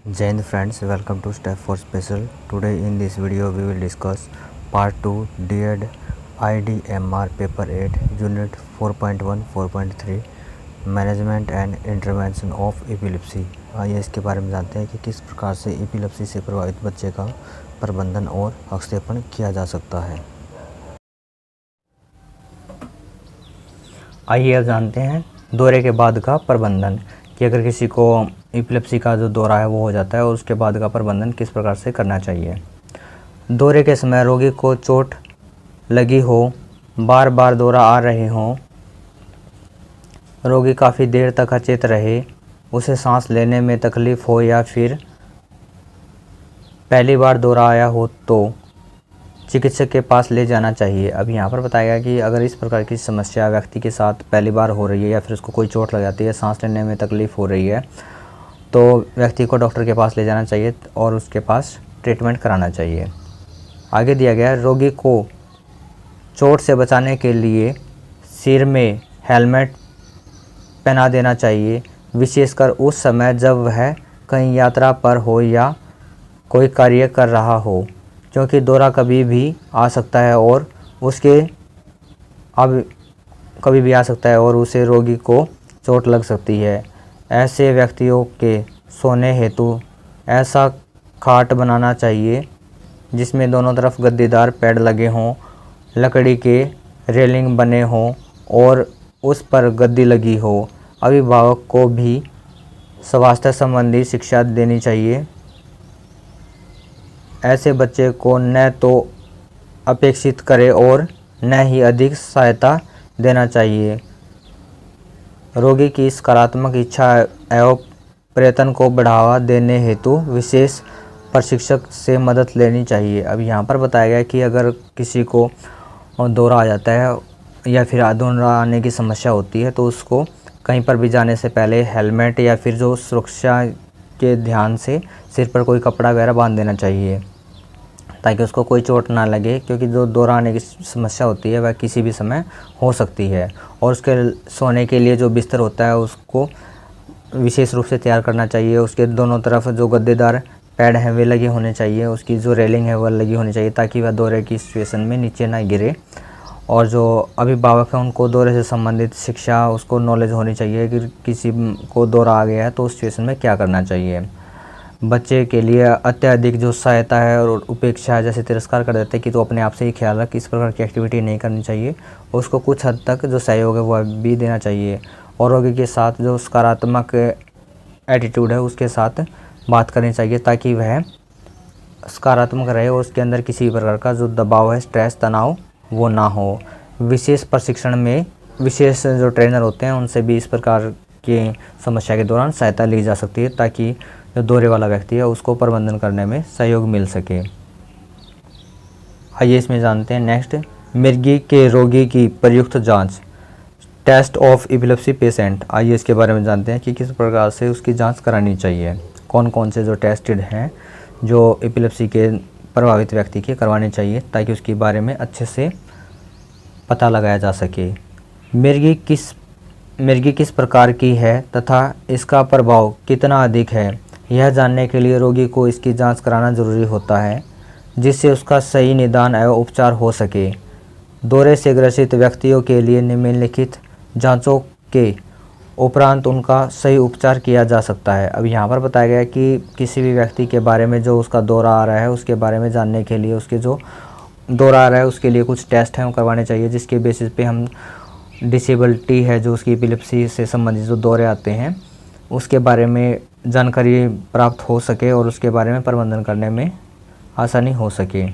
Jai Hind friends, welcome to Step 4 Special. Today in this video we will discuss Part 2 DED IDMR Paper 8 Unit 4.1 4.3 Management and Intervention of Epilepsy। आइए इसके बारे में जानते हैं कि किस प्रकार से एपिलेप्सी से प्रभावित बच्चे का प्रबंधन और हस्तक्षेपण किया जा सकता है। आइए अब जानते हैं दौरे के बाद का प्रबंधन कि अगर किसी को एपिलेप्सी का जो दौरा है वो हो जाता है और उसके बाद का प्रबंधन किस प्रकार से करना चाहिए। दौरे के समय रोगी को चोट लगी हो, बार बार दौरा आ रहे हों, रोगी काफ़ी देर तक अचेत रहे, उसे सांस लेने में तकलीफ़ हो या फिर पहली बार दौरा आया हो तो चिकित्सक के पास ले जाना चाहिए। अब यहाँ पर बताया गया कि अगर इस प्रकार की समस्या व्यक्ति के साथ पहली बार हो रही है या फिर उसको कोई चोट लग जाती है, सांस लेने में तकलीफ़ हो रही है, तो व्यक्ति को डॉक्टर के पास ले जाना चाहिए और उसके पास ट्रीटमेंट कराना चाहिए। आगे दिया गया रोगी को चोट से बचाने के लिए सिर में हेलमेट पहना देना चाहिए, विशेषकर उस समय जब वह कहीं यात्रा पर हो या कोई कार्य कर रहा हो, क्योंकि दौरा कभी भी आ सकता है और उसे रोगी को चोट लग सकती है। ऐसे व्यक्तियों के सोने हेतु ऐसा खाट बनाना चाहिए जिसमें दोनों तरफ गद्दीदार पैड लगे हों, लकड़ी के रेलिंग बने हों और उस पर गद्दी लगी हो। अभिभावक को भी स्वास्थ्य संबंधी शिक्षा देनी चाहिए। ऐसे बच्चे को न तो अपेक्षित करे और न ही अधिक सहायता देना चाहिए। रोगी की सकारात्मक इच्छा एवं प्रयत्न को बढ़ावा देने हेतु विशेष प्रशिक्षक से मदद लेनी चाहिए। अब यहाँ पर बताया गया कि अगर किसी को दौरा आ जाता है या फिर दौरा आने की समस्या होती है तो उसको कहीं पर भी जाने से पहले हेलमेट या फिर जो सुरक्षा के ध्यान से सिर पर कोई कपड़ा वगैरह बांध देना चाहिए ताकि उसको कोई चोट ना लगे, क्योंकि जो दौरा आने की समस्या होती है वह किसी भी समय हो सकती है। और उसके सोने के लिए जो बिस्तर होता है उसको विशेष रूप से तैयार करना चाहिए। उसके दोनों तरफ जो गद्देदार पैड हैं वे लगे होने चाहिए, उसकी जो रेलिंग है वह लगी होनी चाहिए ताकि वह दौरे की सिचुएशन में नीचे ना गिरे। और जो अभिभावक हैं उनको दौरे से संबंधित शिक्षा, उसको नॉलेज होनी चाहिए कि किसी को दौरा आ गया है तो उस सिचुएशन में क्या करना चाहिए। बच्चे के लिए अत्यधिक जो सहायता है और उपेक्षा है, जैसे तिरस्कार कर देते हैं कि तो अपने आप से ही ख्याल रख, इस प्रकार की एक्टिविटी नहीं करनी चाहिए। उसको कुछ हद तक जो सहयोग है वह भी देना चाहिए और रोगी के साथ जो सकारात्मक एटीट्यूड है उसके साथ बात करनी चाहिए ताकि वह सकारात्मक रहे और उसके अंदर किसी प्रकार का जो दबाव है, स्ट्रेस, तनाव वो ना हो। विशेष प्रशिक्षण में विशेष जो ट्रेनर होते हैं उनसे भी इस प्रकार की समस्या के दौरान सहायता ली जा सकती है ताकि जो दौरे वाला व्यक्ति है उसको प्रबंधन करने में सहयोग मिल सके। आइए इसमें जानते हैं नेक्स्ट मिर्गी के रोगी की प्रयुक्त जांच, टेस्ट ऑफ एपिलेप्सी पेशेंट। आइए इसके बारे में जानते हैं कि किस प्रकार से उसकी जांच करानी चाहिए, कौन कौन से जो टेस्टेड हैं जो एपिलेप्सी के प्रभावित व्यक्ति के करवाने चाहिए ताकि उसके बारे में अच्छे से पता लगाया जा सके। मिर्गी किस प्रकार की है तथा इसका प्रभाव कितना अधिक है, यह जानने के लिए रोगी को इसकी जांच कराना जरूरी होता है जिससे उसका सही निदान एवं उपचार हो सके। दौरे से ग्रसित व्यक्तियों के लिए निम्नलिखित जांचों के उपरांत उनका सही उपचार किया जा सकता है। अब यहाँ पर बताया गया कि किसी भी व्यक्ति के बारे में जो उसका दौरा आ रहा है उसके बारे में जानने के लिए, उसके जो दौरा आ रहा है उसके लिए कुछ टेस्ट हैं वो करवाने चाहिए जिसके बेसिस पे हम डिसेबिलिटी है जो उसकी एपिलेप्सी से संबंधित जो दौरे आते हैं उसके बारे में जानकारी प्राप्त हो सके और उसके बारे में प्रबंधन करने में आसानी हो सके।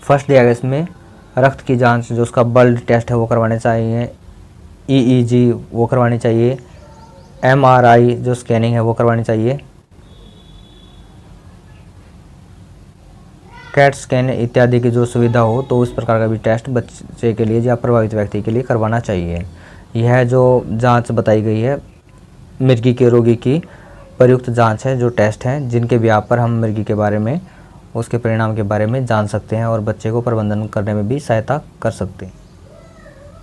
फर्स्ट दिया गया इसमें रक्त की जांच, जो उसका ब्लड टेस्ट है वो करवाने चाहिए, ईईजी वो करवानी चाहिए, एमआरआई जो स्कैनिंग है वो करवानी चाहिए, कैट स्कैन इत्यादि की जो सुविधा हो तो उस प्रकार का भी टेस्ट बच्चे के लिए या प्रभावित व्यक्ति के लिए करवाना चाहिए। यह जो जांच बताई गई है मिर्गी के रोगी की प्रयुक्त जांच है, जो टेस्ट हैं जिनके ब्याह पर हम मिर्गी के बारे में, उसके परिणाम के बारे में जान सकते हैं और बच्चे को प्रबंधन करने में भी सहायता कर सकते हैं।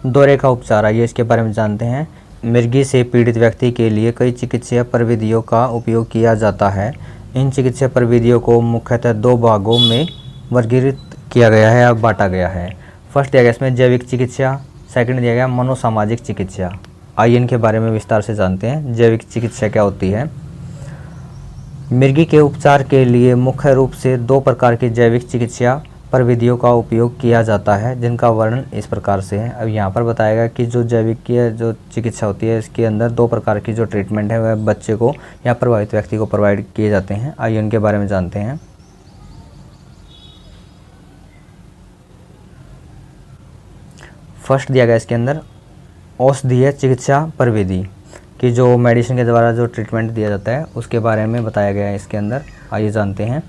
दौरे का उपचार, आइए इसके बारे में जानते हैं मिर्गी से पीड़ित व्यक्ति के लिए कई चिकित्सीय प्रविधियों का उपयोग किया जाता है। इन चिकित्सीय प्रविधियों को मुख्यतः दो भागों में वर्गीकृत किया गया है या बांटा गया है। फर्स्ट दिया गया इसमें जैविक चिकित्सा, सेकंड दिया गया मनोसामाजिक चिकित्सा। आइए इनके बारे में विस्तार से जानते हैं। जैविक चिकित्सा क्या होती है? मिर्गी के उपचार के लिए मुख्य रूप से दो प्रकार की जैविक चिकित्सा प्रविधियों का उपयोग किया जाता है, जिनका वर्णन इस प्रकार से है। अब यहाँ पर बताया गया कि जो जैविक की जो चिकित्सा होती है, इसके अंदर दो प्रकार की जो ट्रीटमेंट है वह बच्चे को या प्रभावित व्यक्ति को प्रोवाइड किए जाते हैं। आइए उनके बारे में जानते हैं। फर्स्ट दिया गया इसके अंदर औषधीय चिकित्सा प्रविधि कि जो मेडिसिन के द्वारा जो ट्रीटमेंट दिया जाता है उसके बारे में बताया गया है इसके अंदर। आइए जानते हैं।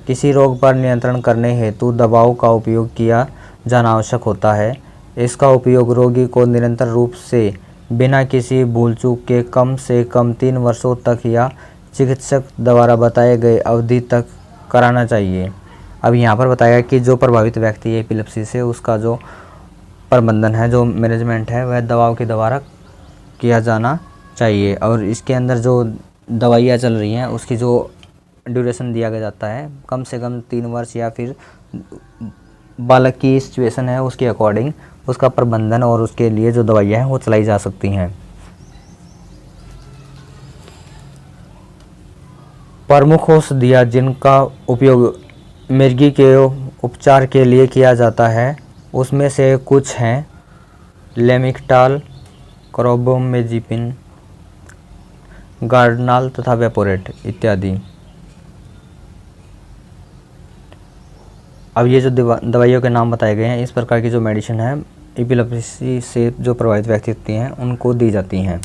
किसी रोग पर नियंत्रण करने हेतु दवाओं का उपयोग किया जाना आवश्यक होता है। इसका उपयोग रोगी को निरंतर रूप से बिना किसी भूल चूक के कम से कम 3 वर्षों तक या चिकित्सक द्वारा बताए गए अवधि तक कराना चाहिए। अब यहाँ पर बताया कि जो प्रभावित व्यक्ति है एपिलेप्सी से, उसका जो प्रबंधन है, जो मैनेजमेंट है, वह दवाओं के द्वारा किया जाना चाहिए। और इसके अंदर जो दवाइयाँ चल रही हैं उसकी जो ड्यूरेशन दिया गया जाता है कम से कम 3 वर्ष, या फिर बालक की सिचुएशन है उसके अकॉर्डिंग उसका प्रबंधन और उसके लिए जो दवाइयाँ हैं वो चलाई जा सकती हैं। प्रमुख औषधियाँ जिनका उपयोग मिर्गी के उपचार के लिए किया जाता है उसमें से कुछ हैं लेमिकटाल, कार्बामेज़ेपिन, गार्डनाल तथा वेपोरेट इत्यादि। अब ये जो दवाइयों के नाम बताए गए हैं, इस प्रकार की जो मेडिसिन है एपिलेप्सी से जो प्रभावित व्यक्ति होती हैं उनको दी जाती हैं।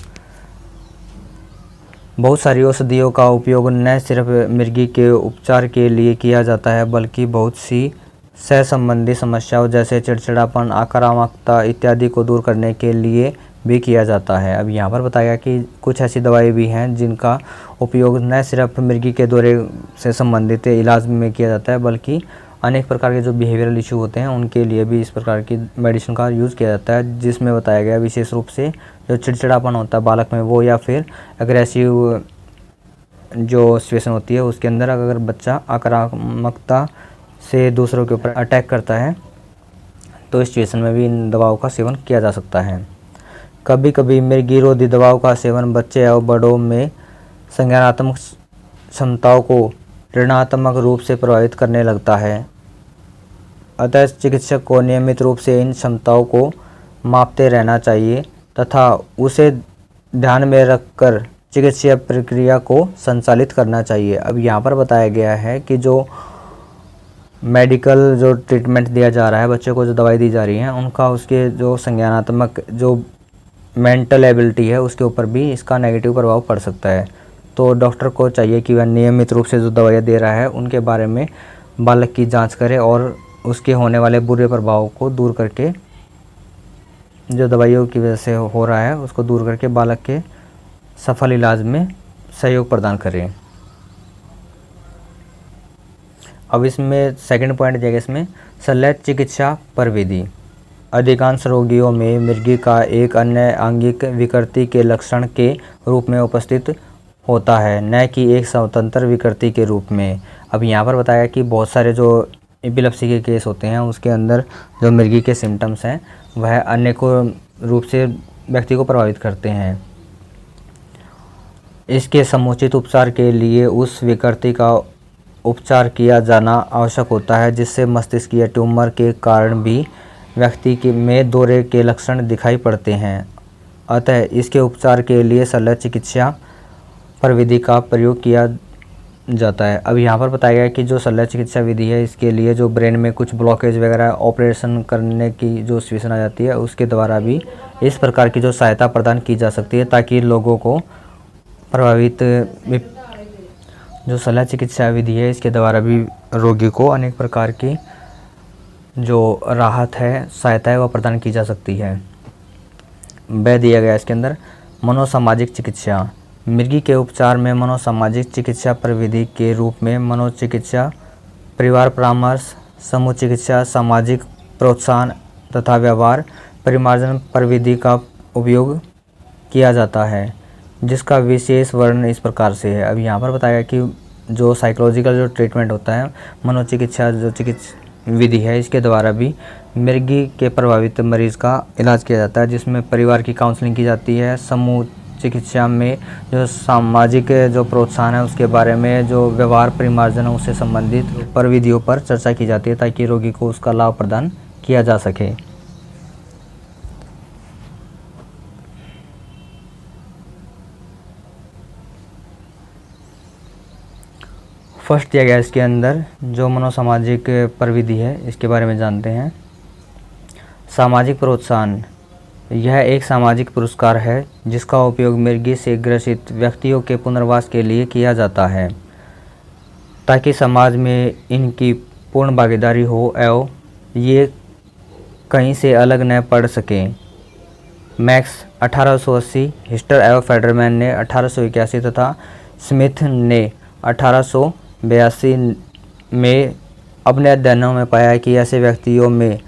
बहुत सारी औषधियों का उपयोग न सिर्फ मिर्गी के उपचार के लिए किया जाता है, बल्कि बहुत सी सह संबंधी समस्याओं जैसे चिड़चिड़ापन, आक्रामकता इत्यादि को दूर करने के लिए भी किया जाता है। अब यहाँ पर बताया कि कुछ ऐसी दवाएं भी हैं जिनका उपयोग न सिर्फ मिर्गी के दौरे से संबंधित इलाज में किया जाता है, बल्कि अनेक प्रकार के जो बिहेवियरल इशू होते हैं उनके लिए भी इस प्रकार की मेडिसिन का यूज़ किया जाता है, जिसमें बताया गया विशेष रूप से जो चिड़चिड़ापन होता है बालक में वो, या फिर एग्रेसिव जो सिचुएशन होती है उसके अंदर अगर बच्चा आक्रामकता से दूसरों के ऊपर अटैक करता है तो इस सिचुएशन में भी इन दवाओं का सेवन किया जा सकता है। कभी कभी मिर्गी-रोधी दवाओं का सेवन बच्चे और बड़ों में संज्ञानात्मक क्षमताओं को ऋणात्मक रूप से प्रभावित करने लगता है। अतः चिकित्सक को नियमित रूप से इन क्षमताओं को मापते रहना चाहिए तथा उसे ध्यान में रखकर चिकित्सीय प्रक्रिया को संचालित करना चाहिए। अब यहाँ पर बताया गया है कि जो मेडिकल जो ट्रीटमेंट दिया जा रहा है, बच्चे को जो दवाई दी जा रही है, उनका उसके जो संज्ञानात्मक जो मेंटल एबिलिटी है उसके ऊपर भी इसका नेगेटिव प्रभाव पड़ सकता है। तो डॉक्टर को चाहिए कि वह नियमित रूप से जो दवाइयाँ दे रहा है उनके बारे में बालक की जांच करे और उसके होने वाले बुरे प्रभाव को दूर करके, जो दवाइयों की वजह से हो रहा है उसको दूर करके बालक के सफल इलाज में सहयोग प्रदान करें। अब इसमें सेकंड पॉइंट दिया गया इसमें शल्य चिकित्सा प्रविधि। अधिकांश रोगियों में मिर्गी का एक अन्य आंगिक विकृति के लक्षण के रूप में उपस्थित होता है, न कि एक स्वतंत्र विकृति के रूप में। अब यहाँ पर बताया कि बहुत सारे जो एपिलेप्सी के केस होते हैं उसके अंदर जो मिर्गी के सिम्टम्स हैं वह अनेकों रूप से व्यक्ति को प्रभावित करते हैं। इसके समुचित उपचार के लिए उस विकृति का उपचार किया जाना आवश्यक होता है, जिससे मस्तिष्कीय ट्यूमर के कारण भी व्यक्ति में दौरे के लक्षण दिखाई पड़ते हैं। अतः इसके उपचार के लिए शल्य चिकित्सा प्रविधि का प्रयोग किया जाता है। अब यहाँ पर बताया गया कि जो शल्य चिकित्सा विधि है इसके लिए जो ब्रेन में कुछ ब्लॉकेज वगैरह ऑपरेशन करने की जो सिचुएशन आ जाती है उसके द्वारा भी इस प्रकार की जो सहायता प्रदान की जा सकती है, ताकि लोगों को प्रभावित जो शल्य चिकित्सा विधि है इसके द्वारा भी रोगी को अनेक प्रकार की जो राहत है, सहायता है, वह प्रदान की जा सकती है। वह दिया गया इसके अंदर मनोसामाजिक चिकित्सा। मिर्गी के उपचार में मनोसामाजिक चिकित्सा प्रविधि के रूप में मनोचिकित्सा, परिवार परामर्श, समूह चिकित्सा, सामाजिक प्रोत्साहन तथा व्यवहार परिमार्जन प्रविधि का उपयोग किया जाता है, जिसका विशेष वर्णन इस प्रकार से है। अब यहाँ पर बताया कि जो साइकोलॉजिकल जो ट्रीटमेंट होता है, मनोचिकित्सा जो चिकित्सा विधि है, इसके द्वारा भी मिर्गी के प्रभावित मरीज का इलाज किया जाता है, जिसमें परिवार की काउंसलिंग की जाती है। समूह चिकित्सा में जो सामाजिक जो प्रोत्साहन है उसके बारे में, जो व्यवहार परिमार्जन है उससे संबंधित प्रविधियों पर चर्चा की जाती है, ताकि रोगी को उसका लाभ प्रदान किया जा सके। फर्स्ट दिया गया इसके अंदर जो मनोसामाजिक प्रविधि है, इसके बारे में जानते हैं। सामाजिक प्रोत्साहन, यह एक सामाजिक पुरस्कार है जिसका उपयोग मिर्गी से ग्रसित व्यक्तियों के पुनर्वास के लिए किया जाता है, ताकि समाज में इनकी पूर्ण भागीदारी हो एवं ये कहीं से अलग न पड़ सकें। मैक्स 1880, हिस्टर एवं फेडरमैन ने 1881 तथा स्मिथ ने 1882 में अपने अध्ययनों में पाया कि ऐसे व्यक्तियों में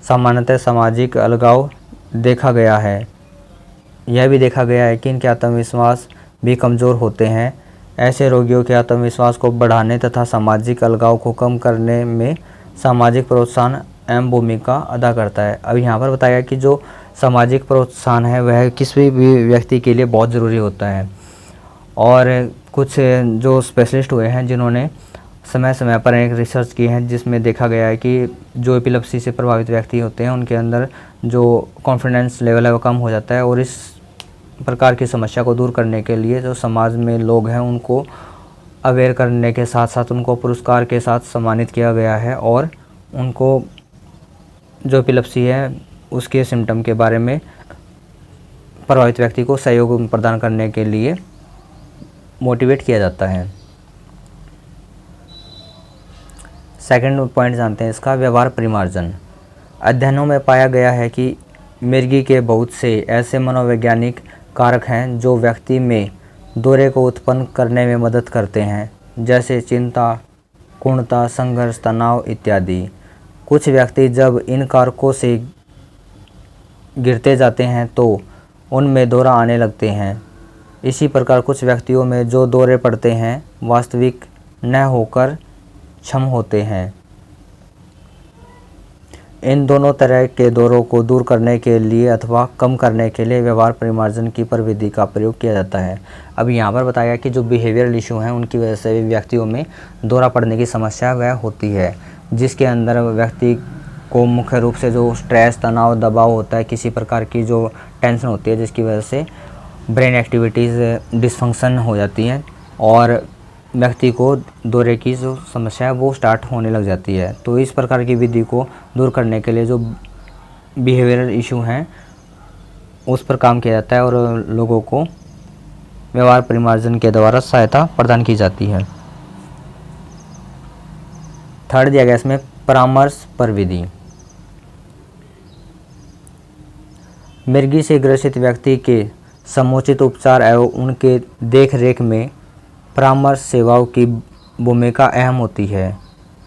सामान्यतः सामाजिक अलगाव देखा गया है। यह भी देखा गया है कि इनके आत्मविश्वास भी कमज़ोर होते हैं। ऐसे रोगियों के आत्मविश्वास को बढ़ाने तथा सामाजिक अलगाव को कम करने में सामाजिक प्रोत्साहन अहम भूमिका अदा करता है। अब यहाँ पर बताया कि जो सामाजिक प्रोत्साहन है वह किसी भी व्यक्ति के लिए बहुत ज़रूरी होता है, और कुछ जो स्पेशलिस्ट हुए हैं जिन्होंने समय समय पर एक रिसर्च की है, जिसमें देखा गया है कि जो एपिलेप्सी से प्रभावित व्यक्ति होते हैं उनके अंदर जो कॉन्फिडेंस लेवल है वो कम हो जाता है, और इस प्रकार की समस्या को दूर करने के लिए जो समाज में लोग हैं उनको अवेयर करने के साथ साथ उनको पुरस्कार के साथ सम्मानित किया गया है, और उनको जो एपिलेप्सी है उसके सिम्टम के बारे में प्रभावित व्यक्ति को सहयोग प्रदान करने के लिए मोटिवेट किया जाता है। सेकंड पॉइंट जानते हैं इसका, व्यवहार परिमार्जन। अध्ययनों में पाया गया है कि मिर्गी के बहुत से ऐसे मनोवैज्ञानिक कारक हैं जो व्यक्ति में दौरे को उत्पन्न करने में मदद करते हैं, जैसे चिंता, पूर्णता, संघर्ष, तनाव इत्यादि। कुछ व्यक्ति जब इन कारकों से गिरते जाते हैं तो उनमें दौरा आने लगते हैं। इसी प्रकार कुछ व्यक्तियों में जो दौरे पड़ते हैं वास्तविक न होकर क्षम होते हैं। इन दोनों तरह के दौरों को दूर करने के लिए अथवा कम करने के लिए व्यवहार परिमार्जन की प्रविधि का प्रयोग किया जाता है। अब यहाँ पर बताया कि जो बिहेवियरल इशू हैं उनकी वजह से व्यक्तियों में दौरा पड़ने की समस्या वह होती है, जिसके अंदर व्यक्ति को मुख्य रूप से जो स्ट्रेस, तनाव, दबाव होता है, किसी प्रकार की जो टेंशन होती है, जिसकी वजह से ब्रेन एक्टिविटीज़ डिसफंक्शन हो जाती हैं और व्यक्ति को दौरे की जो समस्या है वो स्टार्ट होने लग जाती है। तो इस प्रकार की विधि को दूर करने के लिए जो बिहेवियरल इशू हैं उस पर काम किया जाता है और लोगों को व्यवहार परिमार्जन के द्वारा सहायता प्रदान की जाती है। थर्ड दिया गया इसमें परामर्श पर विधि। मिर्गी से ग्रसित व्यक्ति के समुचित उपचार एवं उनके देखरेख में परामर्श सेवाओं की भूमिका अहम होती है।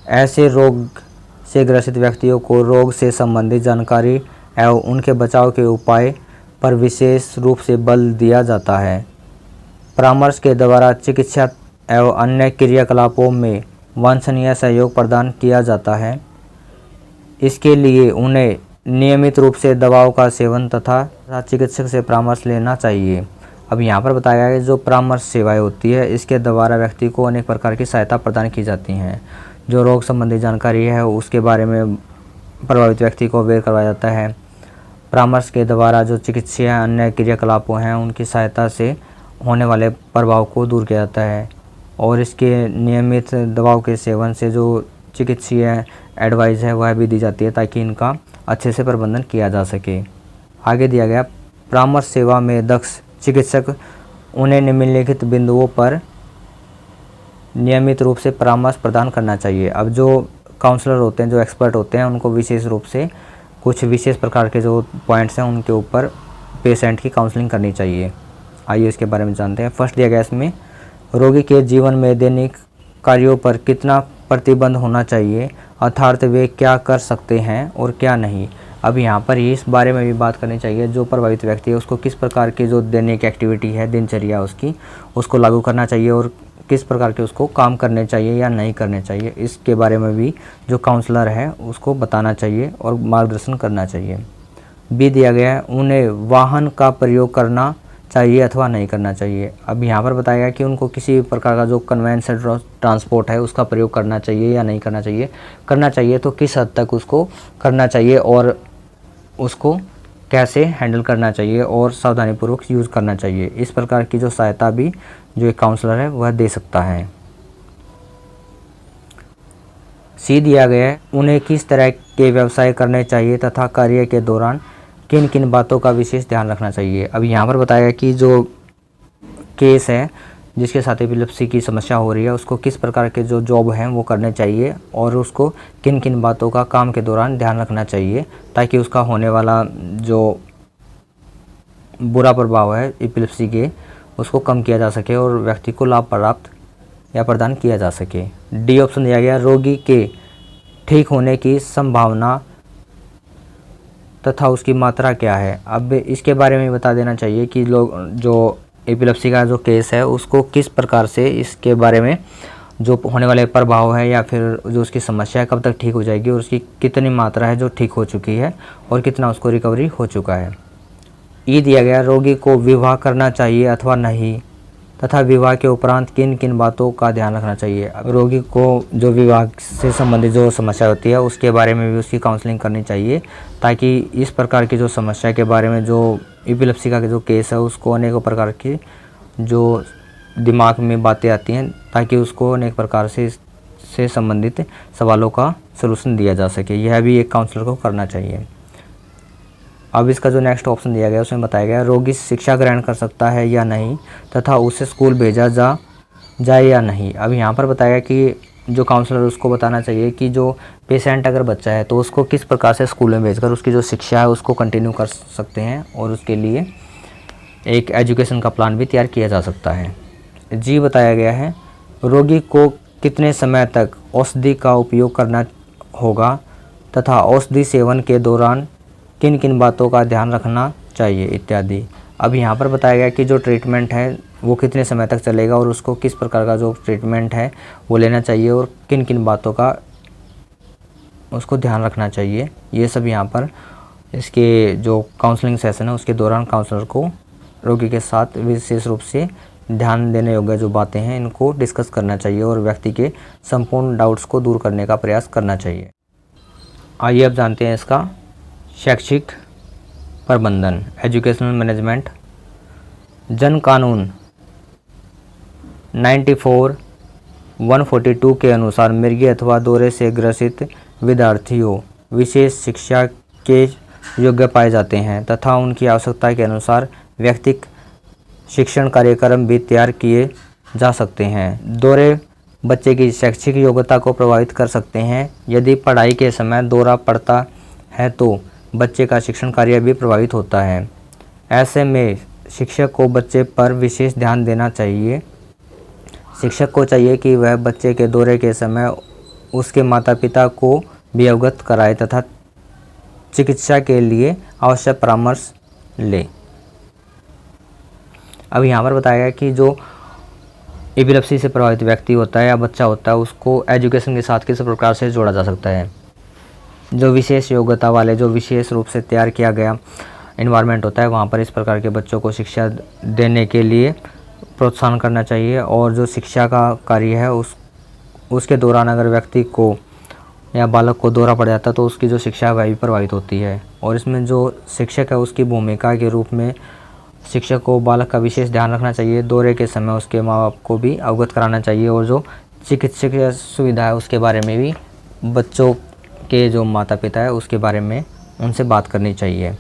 ऐसे रोग से ग्रसित व्यक्तियों को रोग से संबंधित जानकारी एवं उनके बचाव के उपाय पर विशेष रूप से बल दिया जाता है। परामर्श के द्वारा चिकित्सा एवं अन्य क्रियाकलापों में वांछनीय सहयोग प्रदान किया जाता है। इसके लिए उन्हें नियमित रूप से दवाओं का सेवन तथा चिकित्सक से परामर्श लेना चाहिए। अब यहाँ पर बताया गया जो परामर्श सेवाएं होती है इसके द्वारा व्यक्ति को अनेक प्रकार की सहायता प्रदान की जाती हैं। जो रोग संबंधी जानकारी है उसके बारे में प्रभावित व्यक्ति को अवेयर करवाया जाता है। परामर्श के द्वारा जो चिकित्सा अन्य क्रियाकलापों हैं उनकी सहायता से होने वाले प्रभाव को दूर किया जाता है और इसके नियमित दवाओं के सेवन से जो चिकित्सीय एडवाइस है वह भी दी जाती है ताकि इनका अच्छे से प्रबंधन किया जा सके। आगे दिया गया परामर्श सेवा में दक्ष चिकित्सक उन्हें निम्नलिखित बिंदुओं पर नियमित रूप से परामर्श प्रदान करना चाहिए। अब जो काउंसलर होते हैं, जो एक्सपर्ट होते हैं, उनको विशेष रूप से कुछ विशेष प्रकार के जो पॉइंट्स हैं उनके ऊपर पेशेंट की काउंसलिंग करनी चाहिए। आइए इसके बारे में जानते हैं। फर्स्ट दिया गया इसमें रोगी के जीवन में दैनिक कार्यों पर कितना प्रतिबंध होना चाहिए, अर्थात वे क्या कर सकते हैं और क्या नहीं। अब यहाँ पर इस बारे में भी बात करनी चाहिए, जो प्रभावित व्यक्ति है उसको किस प्रकार की जो दैनिक एक्टिविटी है, दिनचर्या उसकी, उसको लागू करना चाहिए और किस प्रकार के उसको काम करने चाहिए या नहीं करने चाहिए, इसके बारे में भी जो काउंसलर है उसको बताना चाहिए और मार्गदर्शन करना चाहिए। बी दिया गया है, उन्हें वाहन का प्रयोग करना चाहिए अथवा नहीं करना चाहिए। अब यहाँ पर बताया गया कि उनको किसी भी प्रकार का जो कन्वेंस ट्रांसपोर्ट है उसका प्रयोग करना चाहिए या नहीं करना चाहिए। करना चाहिए तो किस हद तक उसको करना चाहिए और उसको कैसे हैंडल करना चाहिए और सावधानीपूर्वक यूज़ करना चाहिए। इस प्रकार की जो सहायता भी जो एक काउंसलर है वह दे सकता है। सी दिया गया है, उन्हें किस तरह के व्यवसाय करने चाहिए तथा कार्य के दौरान किन किन बातों का विशेष ध्यान रखना चाहिए। अब यहाँ पर बताया गया कि जो केस है जिसके साथ एपिलेप्सी की समस्या हो रही है उसको किस प्रकार के जो जॉब हैं वो करने चाहिए और उसको किन किन बातों का काम के दौरान ध्यान रखना चाहिए ताकि उसका होने वाला जो बुरा प्रभाव है एपिलेप्सी के उसको कम किया जा सके और व्यक्ति को लाभ प्राप्त या प्रदान किया जा सके। डी ऑप्शन दिया गया, रोगी के ठीक होने की संभावना तथा उसकी मात्रा क्या है। अब इसके बारे में बता देना चाहिए कि लोग जो एपिलेप्सी का जो केस है उसको किस प्रकार से इसके बारे में जो होने वाले प्रभाव है या फिर जो उसकी समस्या है कब तक ठीक हो जाएगी और उसकी कितनी मात्रा है जो ठीक हो चुकी है और कितना उसको रिकवरी हो चुका है। ई दिया गया, रोगी को विवाह करना चाहिए अथवा नहीं तथा विवाह के उपरांत किन किन बातों का ध्यान रखना चाहिए। अब रोगी को जो विवाह से संबंधित जो समस्या होती है उसके बारे में भी उसकी काउंसलिंग करनी चाहिए ताकि इस प्रकार की जो समस्या के बारे में जो एपिलेप्सी का जो केस है उसको अनेकों प्रकार की जो दिमाग में बातें आती हैं ताकि उसको अनेक प्रकार से संबंधित सवालों का सलूशन दिया जा सके। यह भी एक काउंसलर को करना चाहिए। अब इसका जो नेक्स्ट ऑप्शन दिया गया उसमें बताया गया, रोगी शिक्षा ग्रहण कर सकता है या नहीं तथा उसे स्कूल भेजा जाए या नहीं। अब यहाँ पर बताया गया कि जो काउंसलर उसको बताना चाहिए कि जो पेशेंट अगर बच्चा है तो उसको किस प्रकार से स्कूल में भेजकर उसकी जो शिक्षा है उसको कंटिन्यू कर सकते हैं और उसके लिए एक एजुकेशन का प्लान भी तैयार किया जा सकता है। जी बताया गया है, रोगी को कितने समय तक औषधि का उपयोग करना होगा तथा औषधि सेवन के दौरान किन किन बातों का ध्यान रखना चाहिए इत्यादि। अब यहाँ पर बताया गया कि जो ट्रीटमेंट है वो कितने समय तक चलेगा और उसको किस प्रकार का जो ट्रीटमेंट है वो लेना चाहिए और किन किन बातों का उसको ध्यान रखना चाहिए। ये सब यहाँ पर इसके जो काउंसलिंग सेशन है उसके दौरान काउंसलर को रोगी के साथ विशेष रूप से ध्यान देने योग्य जो बातें हैं इनको डिस्कस करना चाहिए और व्यक्ति के संपूर्ण डाउट्स को दूर करने का प्रयास करना चाहिए। आइए अब जानते हैं इसका शैक्षिक प्रबंधन, एजुकेशनल मैनेजमेंट। जन कानून 94/142 के अनुसार मिर्गी अथवा दौरे से ग्रसित विद्यार्थियों विशेष शिक्षा के योग्य पाए जाते हैं तथा उनकी आवश्यकता के अनुसार व्यक्तिगत शिक्षण कार्यक्रम भी तैयार किए जा सकते हैं। दौरे बच्चे की शैक्षिक योग्यता को प्रभावित कर सकते हैं। यदि पढ़ाई के समय दौरा पड़ता है तो बच्चे का शिक्षण कार्य भी प्रभावित होता है। ऐसे में शिक्षक को बच्चे पर विशेष ध्यान देना चाहिए। शिक्षक को चाहिए कि वह बच्चे के दौरे के समय उसके माता पिता को भी अवगत कराए तथा चिकित्सा के लिए आवश्यक परामर्श ले। अब यहाँ पर बताया गया कि जो एपिलेप्सी से प्रभावित व्यक्ति होता है या बच्चा होता है उसको एजुकेशन के साथ किस प्रकार से जोड़ा जा सकता है। जो विशेष योग्यता वाले जो विशेष रूप से तैयार किया गया एनवायरनमेंट होता है वहाँ पर इस प्रकार के बच्चों को शिक्षा देने के लिए प्रोत्साहन करना चाहिए और जो शिक्षा का कार्य है उसके दौरान अगर व्यक्ति को या बालक को दौरा पड़ जाता है तो उसकी जो शिक्षा है वह भी प्रभावित होती है और इसमें जो शिक्षक है उसकी भूमिका के रूप में शिक्षक को बालक का विशेष ध्यान रखना चाहिए। दौरे के समय उसके माँ बाप को भी अवगत कराना चाहिए और जो चिकित्सक सुविधा है उसके बारे में भी बच्चों के जो माता पिता है उसके बारे में उनसे बात करनी चाहिए।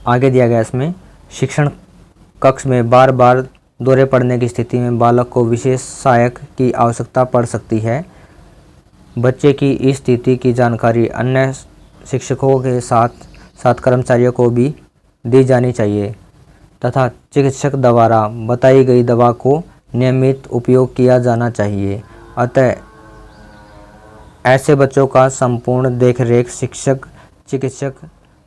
आगे दिया गया इसमें शिक्षण कक्ष में बार बार दौरे पड़ने की स्थिति में बालक को विशेष सहायक की आवश्यकता पड़ सकती है। बच्चे की इस स्थिति की जानकारी अन्य शिक्षकों के साथ साथ कर्मचारियों को भी दी जानी चाहिए तथा चिकित्सक द्वारा बताई गई दवा को नियमित उपयोग किया जाना चाहिए। अतः ऐसे बच्चों का संपूर्ण देखरेख शिक्षक चिकित्सक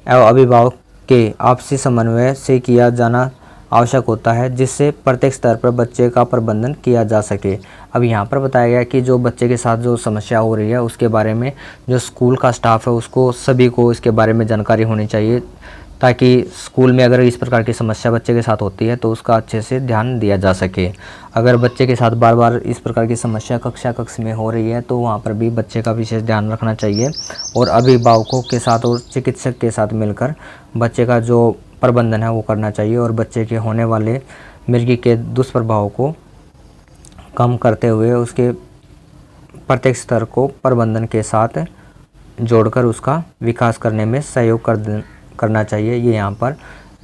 एवं अभिभावक के आपसी समन्वय से किया जाना आवश्यक होता है, जिससे प्रत्येक स्तर पर बच्चे का प्रबंधन किया जा सके। अब यहाँ पर बताया गया कि जो बच्चे के साथ जो समस्या हो रही है उसके बारे में जो स्कूल का स्टाफ है उसको सभी को इसके बारे में जानकारी होनी चाहिए, ताकि स्कूल में अगर इस प्रकार की समस्या बच्चे के साथ होती है तो उसका अच्छे से ध्यान दिया जा सके। अगर बच्चे के साथ बार बार इस प्रकार की समस्या कक्ष में हो रही है तो वहाँ पर भी बच्चे का विशेष ध्यान रखना चाहिए और अभिभावकों के साथ और चिकित्सक के साथ मिलकर बच्चे का जो प्रबंधन है वो करना चाहिए और बच्चे के होने वाले मिर्गी के दुष्प्रभाव को कम करते हुए उसके प्रत्येक स्तर को प्रबंधन के साथ जोड़कर उसका विकास करने में सहयोग करना चाहिए। ये यहाँ पर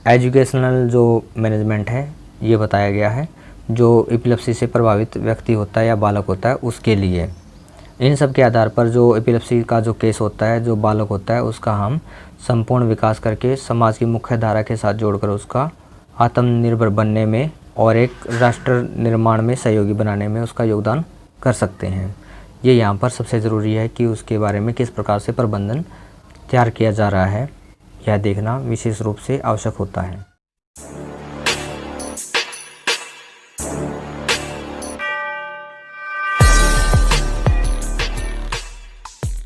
एजुकेशनल जो मैनेजमेंट है ये बताया गया है, जो एपिलेप्सी से प्रभावित व्यक्ति होता है या बालक होता है उसके लिए। इन सब के आधार पर जो एपिलेप्सी का जो केस होता है, जो बालक होता है, उसका हम संपूर्ण विकास करके समाज की मुख्य धारा के साथ जोड़कर उसका आत्मनिर्भर बनने में और एक राष्ट्र निर्माण में सहयोगी बनाने में उसका योगदान कर सकते हैं। ये यहाँ पर सबसे ज़रूरी है कि उसके बारे में किस प्रकार से प्रबंधन तैयार किया जा रहा है, यह देखना विशेष रूप से आवश्यक होता है।